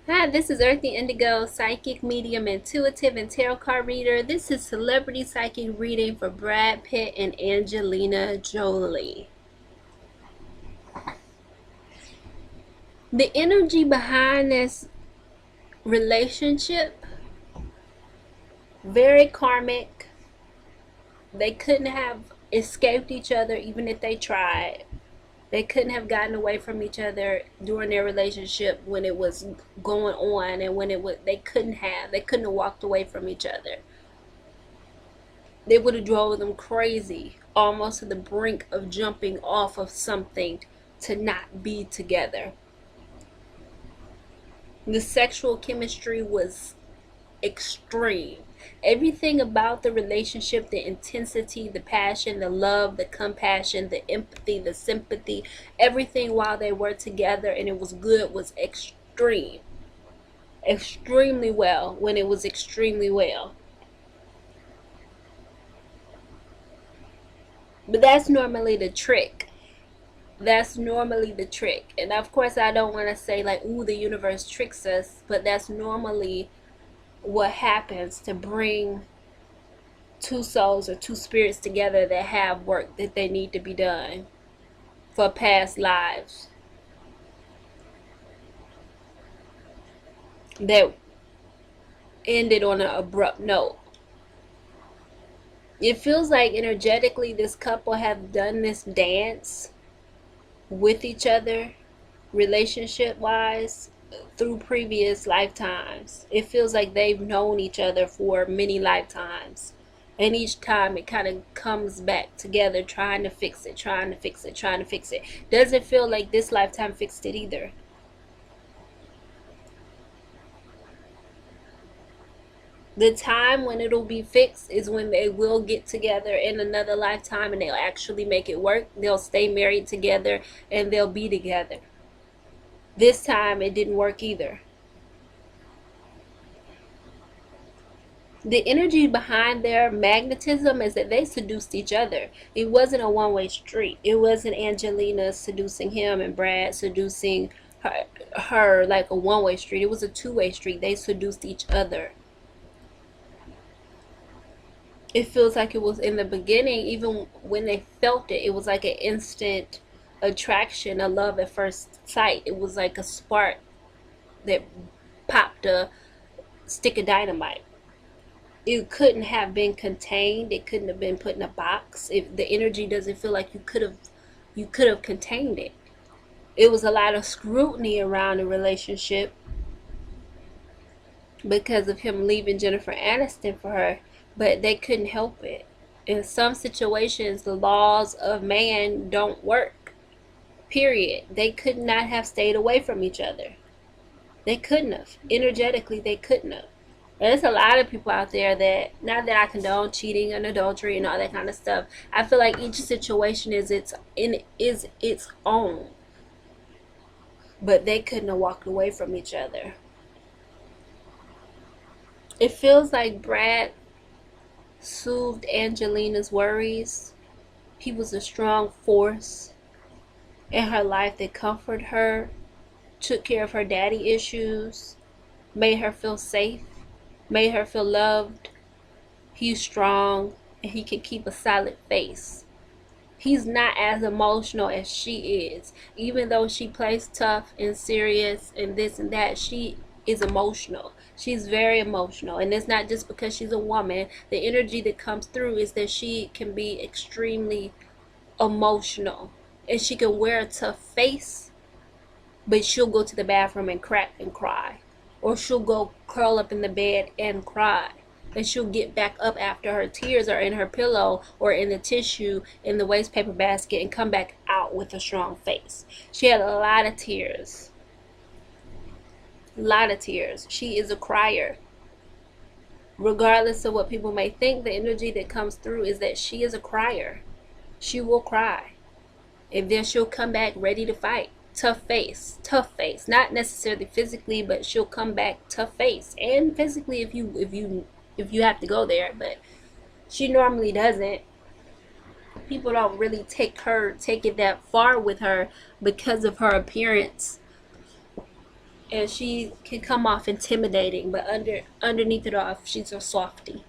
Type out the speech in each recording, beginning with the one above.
Hi, this is Earthy Indigo, psychic, medium, intuitive, and tarot card reader. This is celebrity psychic reading for Brad Pitt and Angelina Jolie. The energy behind this relationship, very karmic. They couldn't have escaped each other even if they tried. They couldn't have gotten away from each other during their relationship when it was going on, and when it was they couldn't have walked away from each other. They would have drove them crazy, almost to the brink of jumping off of something to not be together. The sexual chemistry was extreme. Everything about the relationship, the intensity, the passion, the love, the compassion, the empathy, the sympathy, everything while they were together and it was good was extreme. Extremely well when it was extremely well. But that's normally the trick. That's normally the trick. And of course, I don't want to say like, ooh, the universe tricks us, but that's normally what happens to bring two souls or two spirits together that have work that they need to be done for past lives that ended on an abrupt note. It feels like energetically this couple have done this dance with each other, relationship wise, through previous lifetimes. It feels like they've known each other for many lifetimes. And each time it kind of comes back together, trying to fix it, trying to fix it, trying to fix it. Doesn't feel like this lifetime fixed it either. The time when it'll be fixed is when they will get together in another lifetime and they'll actually make it work. They'll stay married together and they'll be together. This time it didn't work either. The energy behind their magnetism is that they seduced each other. It wasn't a one-way street. It wasn't Angelina seducing him and Brad seducing her like a one-way street. It was a two-way street. They seduced each other. It feels like it was in the beginning, even when they felt it, it was like an instant attraction, a love at first sight. It was like a spark that popped a stick of dynamite. It couldn't have been contained. It couldn't have been put in a box. If the energy doesn't feel like you could have contained it. It was a lot of scrutiny around the relationship because of him leaving Jennifer Aniston for her, but they couldn't help it. In some situations, the laws of man don't work. Period. They could not have stayed away from each other. They couldn't have. Energetically, they couldn't have. There's a lot of people out there that, not that I condone cheating and adultery and all that kind of stuff. I feel like each situation is its own. But they couldn't have walked away from each other. It feels like Brad soothed Angelina's worries. He was a strong force in her life that comforted her, took care of her daddy issues, made her feel safe, made her feel loved. He's strong and he can keep a solid face. He's not as emotional as she is. Even though she plays tough and serious and this and that, she is emotional. She's very emotional. And it's not just because she's a woman. The energy that comes through is that she can be extremely emotional. And she can wear a tough face, but she'll go to the bathroom and crack and cry. Or she'll go curl up in the bed and cry. And she'll get back up after her tears are in her pillow or in the tissue in the waste paper basket and come back out with a strong face. She had a lot of tears. A lot of tears. She is a crier. Regardless of what people may think, the energy that comes through is that she is a crier. She will cry. And then she'll come back ready to fight. Tough face. Tough face. Not necessarily physically, but she'll come back tough face. And physically if you have to go there, but she normally doesn't. People don't really take it that far with her because of her appearance and she can come off intimidating, but underneath it all, she's a softie.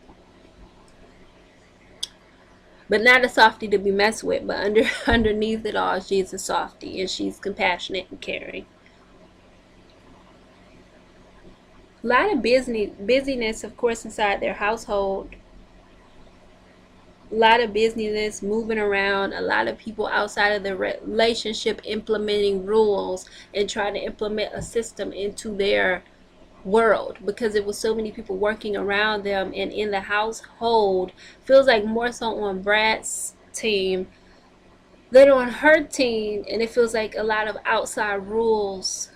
But not a softie to be messed with, but underneath it all, she's a softie, and she's compassionate and caring. A lot of busyness, of course, inside their household. A lot of busyness, moving around, a lot of people outside of the relationship implementing rules and trying to implement a system into their world, because it was so many people working around them and in the household. Feels like more so on Brad's team than on her team, and it feels like a lot of outside rules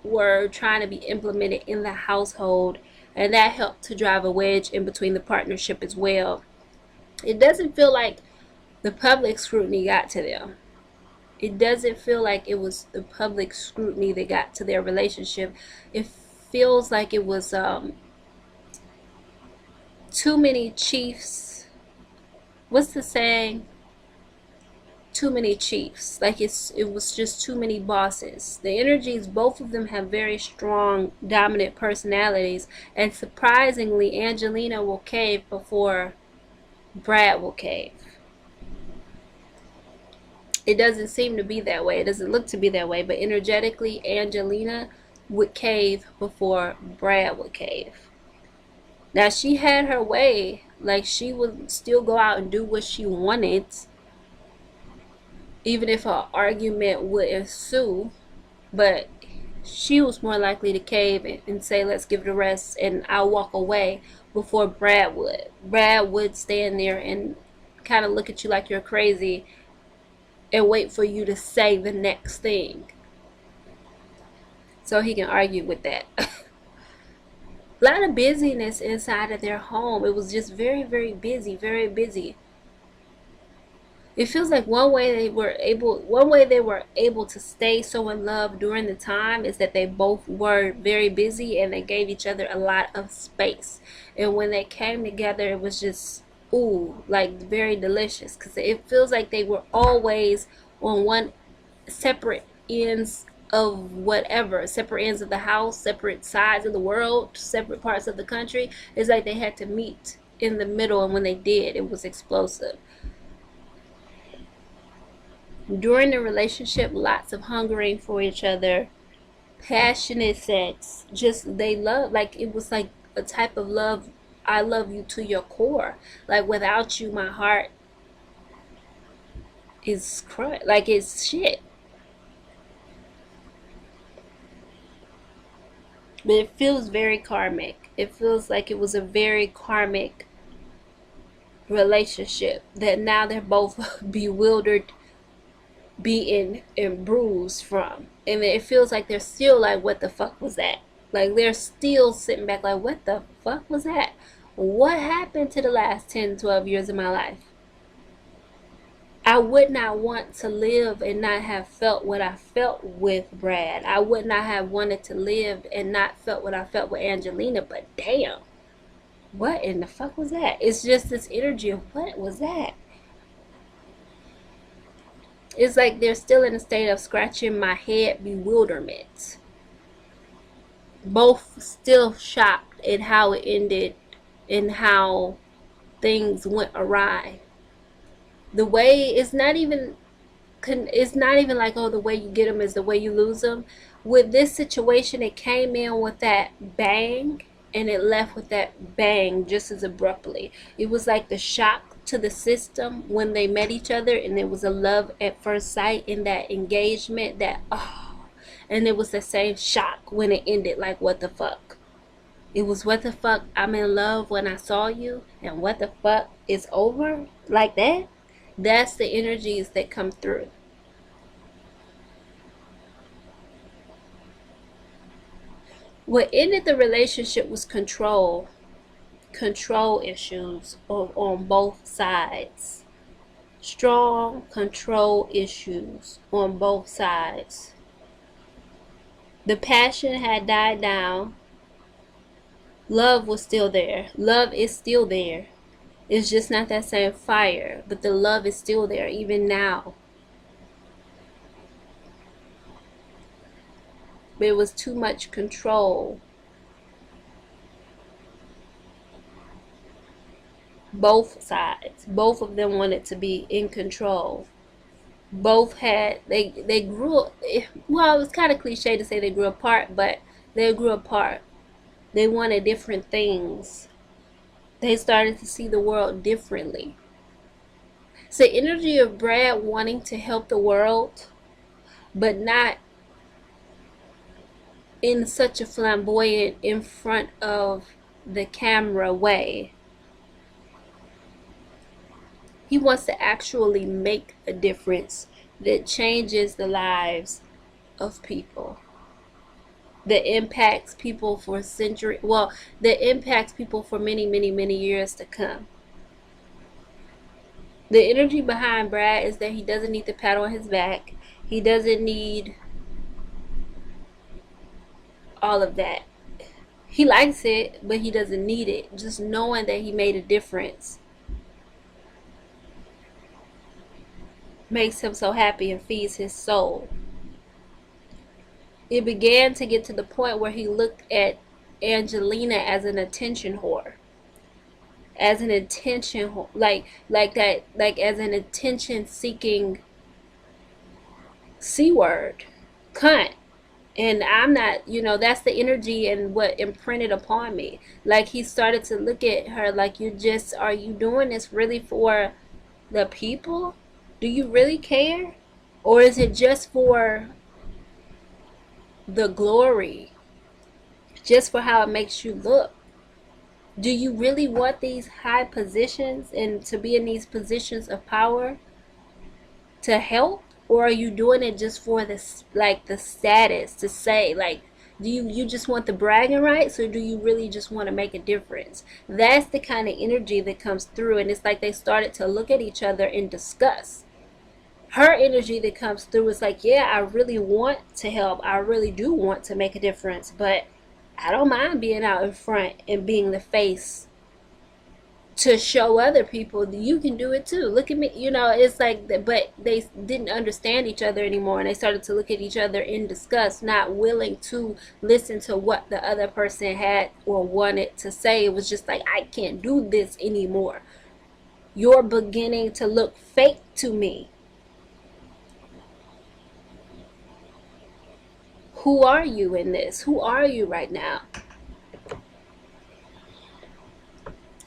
were trying to be implemented in the household, and that helped to drive a wedge in between the partnership as well. It doesn't feel like the public scrutiny got to them. It doesn't feel like it was the public scrutiny that got to their relationship. It feels like it was too many chiefs. What's the saying? Too many chiefs. Like it was just too many bosses. The energies, both of them have very strong dominant personalities, and surprisingly Angelina will cave before Brad will cave. It doesn't seem to be that way. It doesn't look to be that way, but energetically Angelina would cave before Brad would cave. Now, she had her way. Like, she would still go out and do what she wanted, even if an argument would ensue. But she was more likely to cave and say, let's give it a rest and I'll walk away, before Brad would. Brad would stand there and kind of look at you like you're crazy and wait for you to say the next thing so he can argue with that. A lot of busyness inside of their home. It was just very, very busy, very busy. It feels like one way they were able to stay so in love during the time is that they both were very busy and they gave each other a lot of space. And when they came together, it was just, ooh, like very delicious, because it feels like they were always on one separate ends of whatever, separate ends of the house, separate sides of the world, separate parts of the country. It's like they had to meet in the middle, and when they did, it was explosive. During the relationship, lots of hungering for each other, passionate sex, just they love, like it was like a type of love, I love you to your core. Like, without you, my heart is crushed, like it's shit. But it feels very karmic. It feels like it was a very karmic relationship, that now they're both bewildered, beaten, and bruised from. And it feels like they're still like, what the fuck was that? Like, they're still sitting back like, what the fuck was that? What happened to the last 10, 12 years of my life? I would not want to live and not have felt what I felt with Brad. I would not have wanted to live and not felt what I felt with Angelina. But damn, what in the fuck was that? It's just this energy of, what was that? It's like they're still in a state of scratching my head bewilderment. Both still shocked at how it ended and how things went awry. The way, it's not even like, oh, the way you get them is the way you lose them. With this situation, it came in with that bang and it left with that bang just as abruptly. It was like the shock to the system when they met each other, and there was a love at first sight in that engagement, that and it was the same shock when it ended. Like, what the fuck? It was, what the fuck, I'm in love when I saw you, and what the fuck, it's over like that. That's the energies that come through. What ended the relationship was control issues on both sides. Strong control issues on both sides. The passion had died down. Love was still there. Love is still there. It's just not that same fire, but the love is still there even now. but it was too much control. Both sides, both of them wanted to be in control. Both had, they grew, well, it was kind of cliche to say they grew apart, but they grew apart. They wanted different things. They started to see the world differently. It's the energy of Brad wanting to help the world, but not in such a flamboyant, in front of the camera way. He wants to actually make a difference that changes the lives of people, that impacts people for centuries, well, that impacts people for many, many, many years to come. The energy behind Brad is that he doesn't need the pat on his back. He doesn't need all of that. He likes it, but he doesn't need it. Just knowing that he made a difference makes him so happy and feeds his soul. It began to get to the point where he looked at Angelina as an attention whore. As an attention, like that, like as an attention seeking C word, cunt. And I'm not, that's the energy and what imprinted upon me. Like, he started to look at her like, are you doing this really for the people? Do you really care? Or is it just for the glory? Just for how it makes you look? Do you really want these high positions and to be in these positions of power to help? Or are you doing it just for this, like, the status, to say, like, do you just want the bragging rights, or do you really just want to make a difference? That's the kind of energy that comes through, and it's like they started to look at each other in disgust. Her energy that comes through is like, yeah, I really want to help. I really do want to make a difference, but I don't mind being out in front and being the face to show other people that you can do it too. Look at me, it's like, but they didn't understand each other anymore, and they started to look at each other in disgust, not willing to listen to what the other person had or wanted to say. It was just like, I can't do this anymore. You're beginning to look fake to me. Who are you in this? Who are you right now?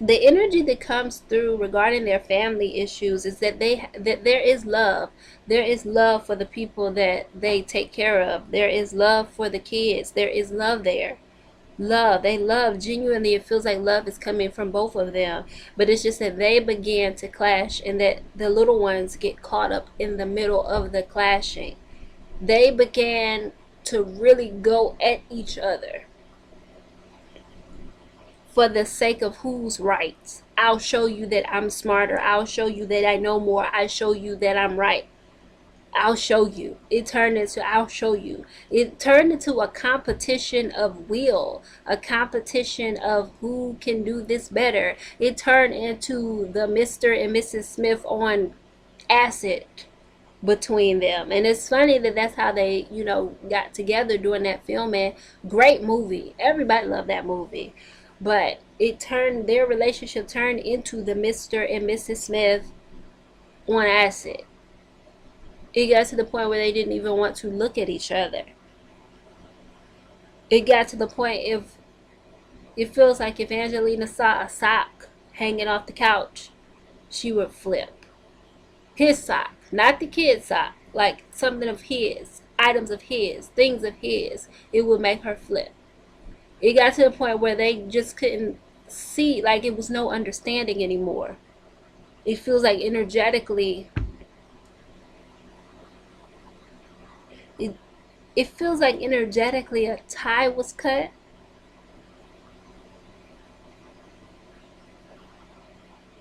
The energy that comes through regarding their family issues is that there is love. There is love for the people that they take care of. There is love for the kids. There is love there. Love. They love genuinely. It feels like love is coming from both of them. But it's just that they began to clash, and that the little ones get caught up in the middle of the clashing. They began to really go at each other for the sake of who's right. I'll show you that I'm smarter. I'll show you that I know more. I'll show you that I'm right. I'll show you. It turned into I'll show you. It turned into a competition of will, a competition of who can do this better. It turned into the Mr. and Mrs. Smith on acid between them. And it's funny that that's how they, got together during that filming. Great movie. Everybody loved that movie. But their relationship turned into the Mr. and Mrs. Smith on acid. It got to the point where they didn't even want to look at each other. It got to the point, if it feels like if Angelina saw a sock hanging off the couch, she would flip. His sock, not the kid's sock, like something of his, items of his, things of his, it would make her flip. It got to the point where they just couldn't see, like it was no understanding anymore. It feels like energetically, it feels like energetically a tie was cut.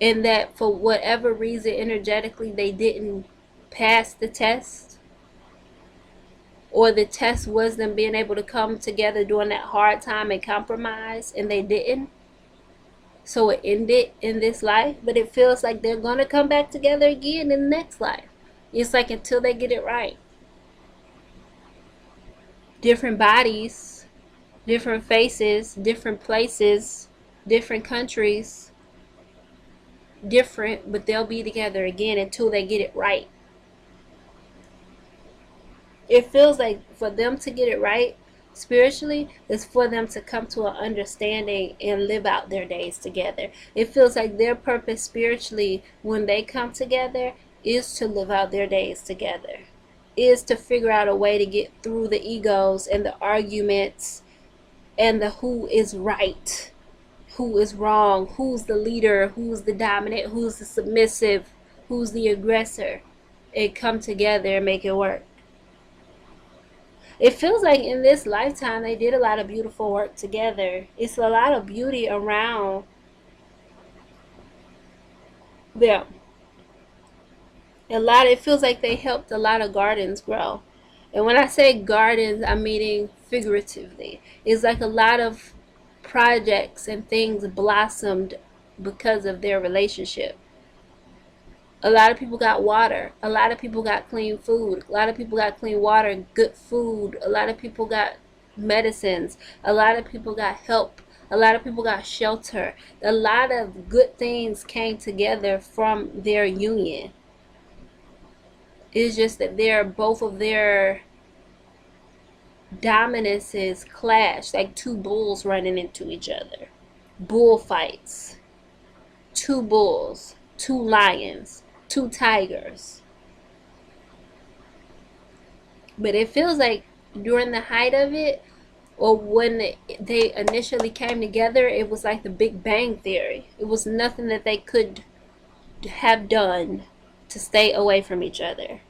And that for whatever reason, energetically, they didn't pass the test. Or the test was them being able to come together during that hard time and compromise, and they didn't. So it ended in this life, but it feels like they're going to come back together again in the next life. It's like until they get it right. different bodies, different faces, different places, different countries, different, but they'll be together again until they get it right. It feels like for them to get it right spiritually is for them to come to an understanding and live out their days together. It feels like their purpose spiritually when they come together is to live out their days together, is to figure out a way to get through the egos and the arguments and the who is right, who is wrong, who's the leader, who's the dominant, who's the submissive, who's the aggressor, and come together and make it work. It feels like in this lifetime they did a lot of beautiful work together. It's a lot of beauty around them. It feels like they helped a lot of gardens grow. And when I say gardens, I'm meaning figuratively. It's like a lot of projects and things blossomed because of their relationship. A lot of people got water. A lot of people got clean food. A lot of people got clean water, good food. A lot of people got medicines. A lot of people got help. A lot of people got shelter. A lot of good things came together from their union. It's just that both of their dominances clashed, like two bulls running into each other. Bullfights. Two bulls. Two lions. Two tigers. But it feels like during the height of it, or when they initially came together, it was like the Big Bang Theory. It was nothing that they could have done to stay away from each other.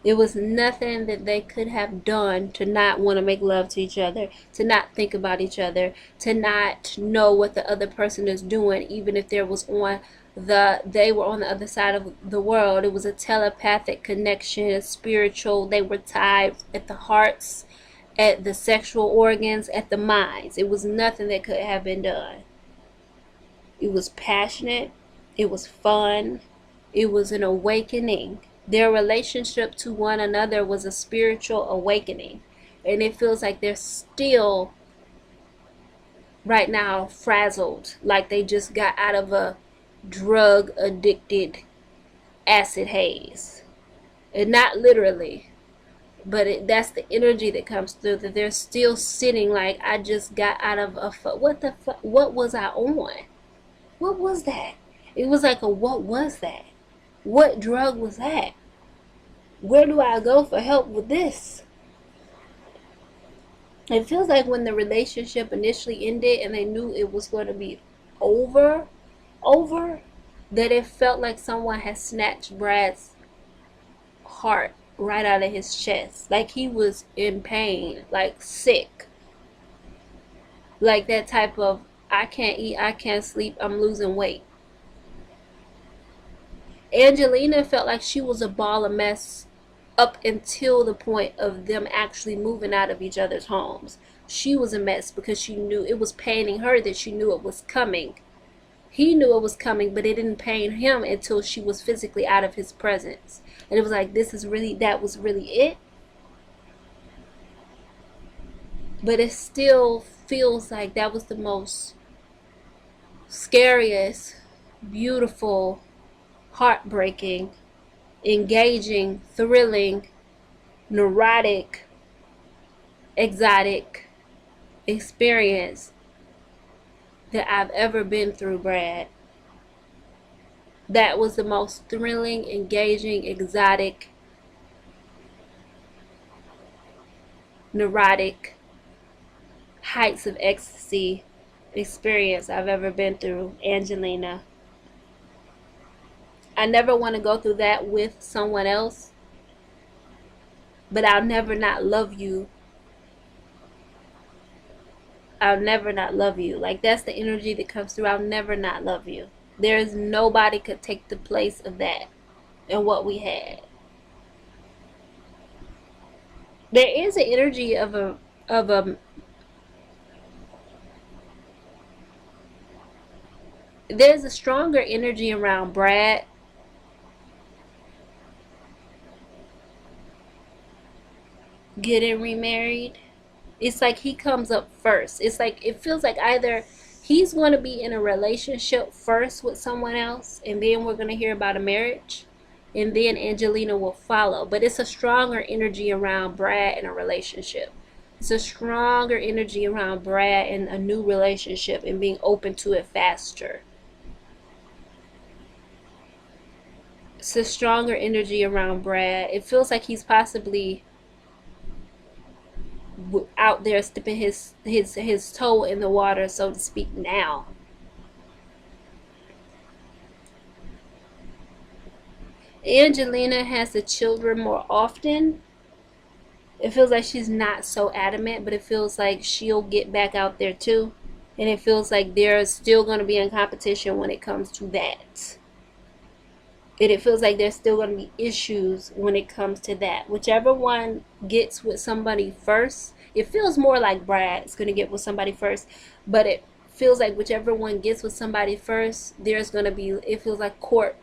It was nothing that they could have done to not want to make love to each other, to not think about each other, to not know what the other person is doing, even if they were on the other side of the world. It was a telepathic connection, a spiritual. They were tied at the hearts, at the sexual organs, at the minds. It was nothing that could have been done. It was passionate. It was fun. It was an awakening. Their relationship to one another was a spiritual awakening. And it feels like they're still right now frazzled, like they just got out of a drug addicted acid haze. And not literally, but that's the energy that comes through, that they're still sitting like, I just got out of what was I on? What was that? It was like what was that? What drug was that? Where do I go for help with this? It feels like when the relationship initially ended and they knew it was going to be over, that it felt like someone had snatched Brad's heart right out of his chest. Like he was in pain, like sick. Like that type of, I can't eat, I can't sleep, I'm losing weight. Angelina felt like she was a ball of mess up until the point of them actually moving out of each other's homes. She was a mess because she knew it was paining her, that she knew it was coming. He knew it was coming, but it didn't pain him until she was physically out of his presence. And it was like, that was really it. But it still feels like that was the most scariest, beautiful, heartbreaking, engaging, thrilling, neurotic, exotic experience that I've ever been through, Brad. That was the most thrilling, engaging, exotic, neurotic, heights of ecstasy experience I've ever been through, Angelina. I never want to go through that with someone else, but I'll never not love you. I'll never not love you. Like, that's the energy that comes through. I'll never not love you. There's nobody could take the place of that and what we had. There is an energy of a there's a stronger energy around Brad getting remarried It's like he comes up first. It's like it feels like either he's going to be in a relationship first with someone else, and then we're going to hear about a marriage, and then Angelina will follow. But it's a stronger energy around Brad in a relationship. It's a stronger energy around Brad in a new relationship and being open to it faster. It's a stronger energy around Brad. It feels like he's possibly out there dipping his toe in the water, so to speak, now. Angelina has the children more often. It feels like she's not so adamant, but it feels like she'll get back out there too. And it feels like they're still going to be in competition when it comes to that. And it feels like there's still going to be issues when it comes to that. Whichever one gets with somebody first, it feels more like Brad's going to get with somebody first, but it feels like whichever one gets with somebody first, there's going to be, it feels like court,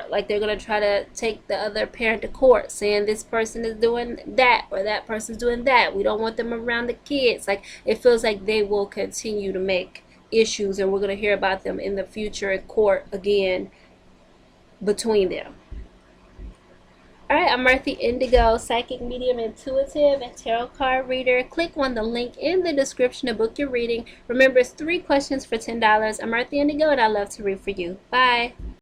like they're going to try to take the other parent to court saying this person is doing that or that person's doing that, we don't want them around the kids. Like it feels like they will continue to make issues, and we're going to hear about them in the future in court again between them. Alright, I'm Martha Indigo, psychic, medium, intuitive, and tarot card reader. Click on the link in the description to book your reading. Remember, it's 3 questions for $10. I'm Martha Indigo, and I love to read for you. Bye.